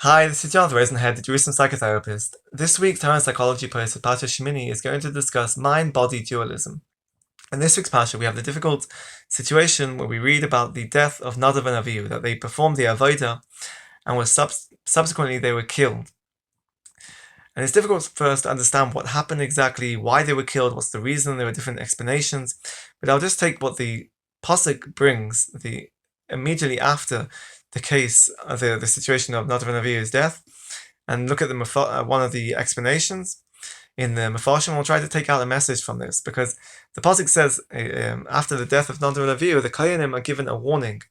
Hi, this is Jonathan Rosenhead, the Jerusalem psychotherapist. This week's Torah and Psychology post with Pasha Shemini is going to discuss mind-body dualism. In this week's Pasha, we have the difficult situation where we read about the death of Nadav and Avihu, that they performed the Avodah and subsequently they were killed. And it's difficult for us to understand what happened exactly, why they were killed, what's the reason, there were different explanations. But I'll just take what the Pasuk brings immediately after the case of the situation of Nadav and Avihu's death, and look at one of the explanations in the Mefarshim. We'll try to take out a message from this, because the Pasuk says, after the death of Nadav and Avihu, the Kohanim are given a warning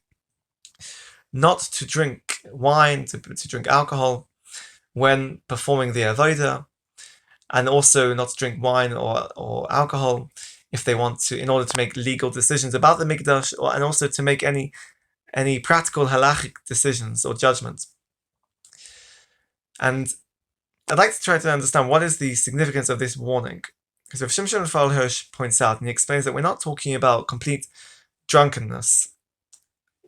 not to drink wine, to drink alcohol when performing the Avodah, and also not to drink wine or alcohol if they want to, in order to make legal decisions about the Mikdash, and also to make any practical halachic decisions or judgments. And I'd like to try to understand what is the significance of this warning. Because Rav Shimshon Raphael Hirsch points out, and he explains that we're not talking about complete drunkenness.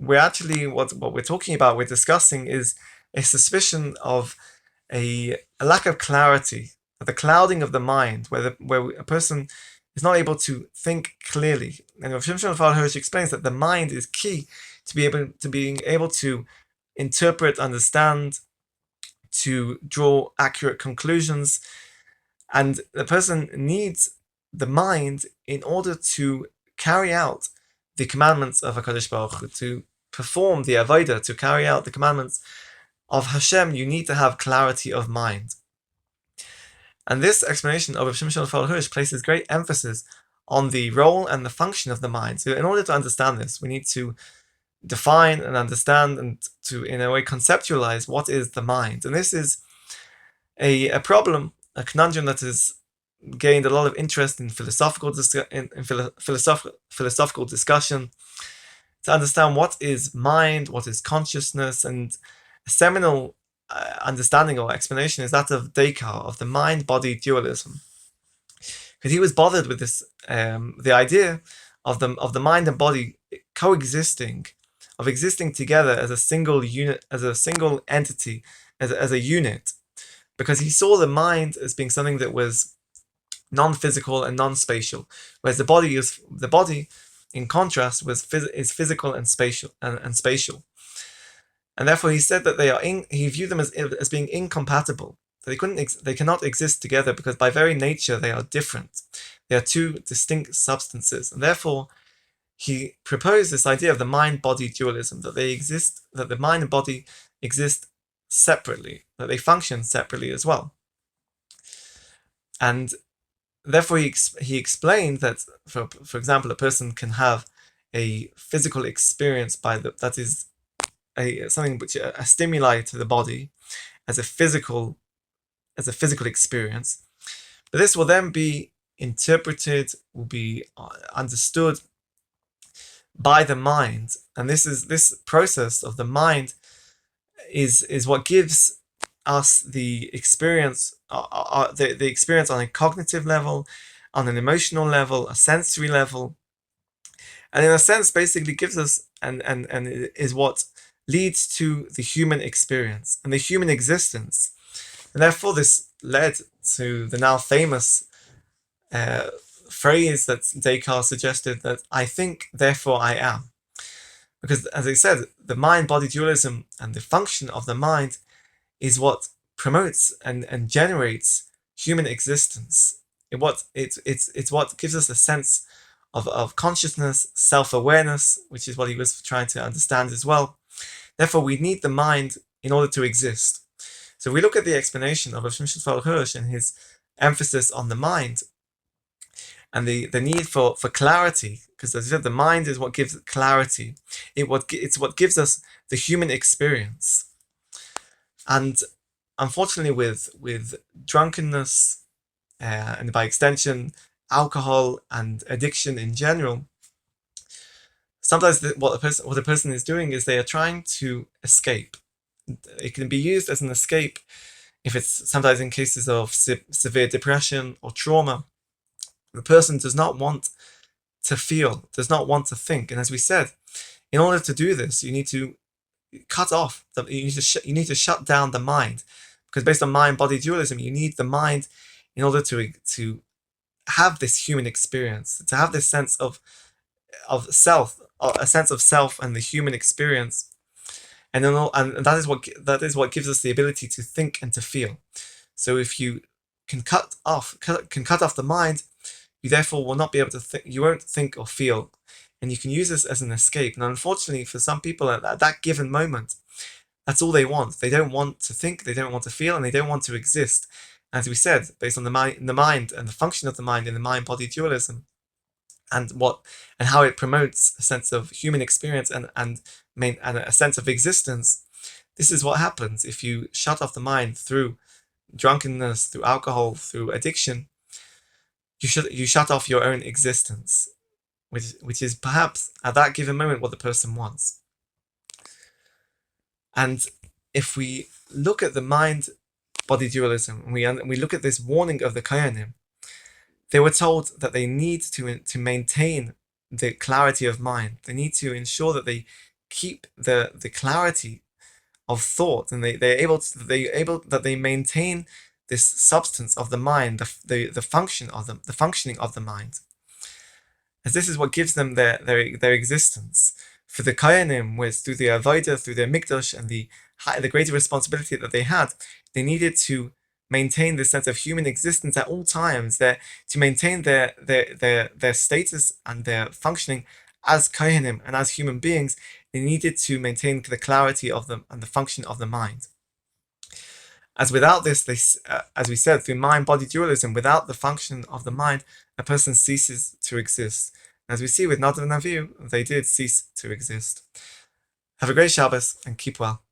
We're actually, what we're talking about, we're discussing, is a suspicion of a lack of clarity, the clouding of the mind, where a person is not able to think clearly. And Rav Shimshon Raphael Hirsch explains that the mind is key to being able to interpret, understand, to draw accurate conclusions, and the person needs the mind in order to carry out the commandments of HaKadosh Baruch Hu, to perform the Avodah, to carry out the commandments of Hashem. You need to have clarity of mind. And this explanation of Rav Shimshon Raphael Hirsch places great emphasis on the role and the function of the mind. So in order to understand this, we need to define and understand, and to, in a way, conceptualize what is the mind. And this is a problem, a conundrum that has gained a lot of interest in philosophical discussion, to understand what is mind, what is consciousness. And a seminal understanding or explanation is that of Descartes, of the mind-body dualism, because he was bothered with this, the idea of the mind and body coexisting, of existing together as a single unit, as a single entity, as a unit, because he saw the mind as being something that was non-physical and non-spatial, whereas the body, in contrast, is physical and spatial and spatial. And therefore, he said that he viewed them as being incompatible. They cannot exist together, because by very nature they are different. They are two distinct substances, and therefore he proposed this idea of the mind-body dualism, that the mind and body exist separately, that they function separately as well. And therefore he explained that, for example, a person can have a physical experience that is something which a stimuli to the body as a physical experience, but this will then be interpreted, will be understood by the mind. And this process of the mind is what gives us the experience, the experience on a cognitive level, on an emotional level, a sensory level, and in a sense basically gives us and is what leads to the human experience and the human existence. And therefore this led to the now famous phrase that Descartes suggested, that I think, therefore I am. Because, as I said, the mind-body dualism and the function of the mind is what promotes and generates human existence. It's what gives us a sense of consciousness, self-awareness, which is what he was trying to understand as well. Therefore, we need the mind in order to exist. So we look at the explanation of Rav Shimshon Raphael Hirsch and his emphasis on the mind and the need for clarity, because as I said, the mind is what gives clarity. It's what gives us the human experience. And unfortunately, with drunkenness, and by extension, alcohol and addiction in general, sometimes what a person is doing is they are trying to escape. It can be used as an escape if it's sometimes in cases of severe depression or trauma. The person does not want to feel, does not want to think. And as we said, in order to do this, you need to cut off. You need to shut down the mind, because based on mind-body dualism, you need the mind in order to have this human experience, to have this sense of self, a sense of self and the human experience, and that is what gives us the ability to think and to feel. So if you can cut off the mind, you therefore will not be able to think. You won't think or feel, and you can use this as an escape. And unfortunately, for some people at that given moment, that's all they want. They don't want to think, they don't want to feel, and they don't want to exist. As we said, based on the mind and the function of the mind in the mind-body dualism, and how it promotes a sense of human experience and a sense of existence. This is what happens if you shut off the mind through drunkenness, through alcohol, through addiction. You shut off your own existence, which is perhaps at that given moment what the person wants. And if we look at the mind-body dualism, and we look at this warning of the Kohanim, they were told that they need to maintain the clarity of mind. They need to ensure that they keep the clarity of thought, and they maintain this substance of the mind, the functioning of the mind, as this is what gives them their existence. For the Kohanim, was through the avodah, through their mikdash, and the greater responsibility that they had, they needed to maintain this sense of human existence at all times, to maintain their status and their functioning as Kohanim and as human beings. They needed to maintain the clarity of them and the function of the mind. As without this, as we said, through mind-body dualism, without the function of the mind, a person ceases to exist. As we see with Nadav and Avihu, they did cease to exist. Have a great Shabbos and keep well.